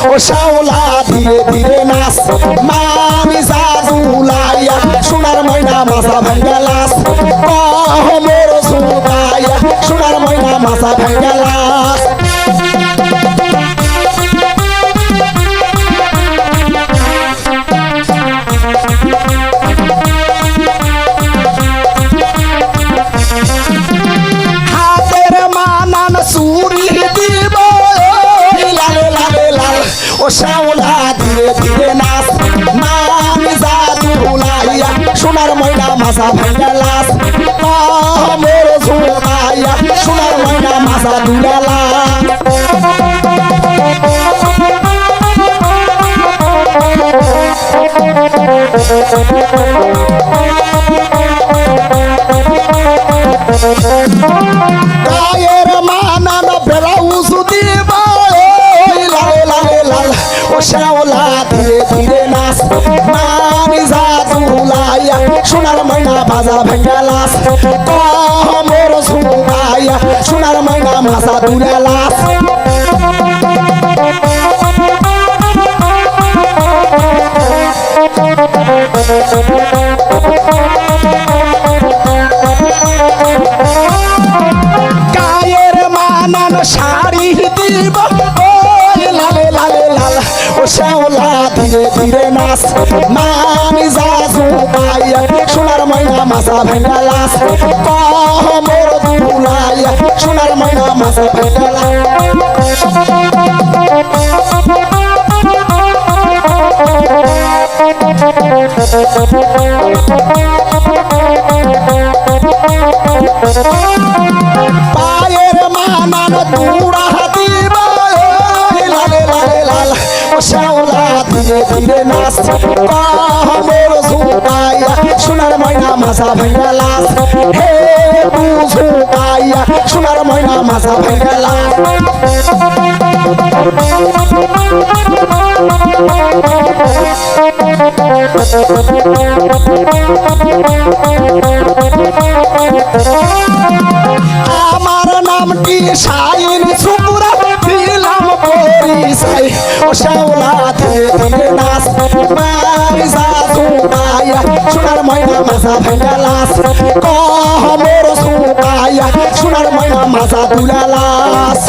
ও শাওলা ধীরে ধীরে নাচ মামি জাদুলাইয়া সোনার ময়না মাথা ভাঙ্গা লাস মোর সুতাইয়া সোনার ময়না মাথা ভাঙ্গা লাস হাতের মানান চুরি দিব লালে লালে লাল ও শাওলা ধীরে ধীরে নাচ মামি জাদুলাইয়া সোনার ময়না মাথা ভাঙ্গা লাস মোর সুতাইয়া সোনার ময়না মাথা দুলা লাস গায়ের মানান ব্লাউজ দিব লালে লালে লাল ও শাওলা ধীরে ধীরে নাচ মামি জাদুলাইয়া সোনার ময়না বাজা ভাঙ্গা লাস মোর সুতাইয়া সোনার ময়না মাথা দুলা লাস গায়ের মানান শাড়ি দিব লালে লালে লাল ও শাওলা ধীরে ধীরে নাচ মামি জাদুলাইয়া সোনার ময়না মাথা ভাঙ্গা লাস মোর দুলাইয়া সোনার ময়না মাথা ভাঙ্গা লাস পায়ের মানান তুড়া দিব লালে লালে লাল ও শাওলা ধীরে ধীরে নাচ মোর সুতাইয়া সোনার ময়না মাথা ভাঙ্গা লাস হে বুঝুতাইয়া সোনার ময়না মাথা ভাঙ্গা লাস আমার নামটি শাইন সুপুরা দিলাম পরিচয় ও শাওলা ধীরে ধীরে নাচ মামি জাদুলাইয়া সোনার ময়না মাথা ভাঙ্গা লাস মোর সুতাইয়া সোনার ময়না মাথা দুলা লাস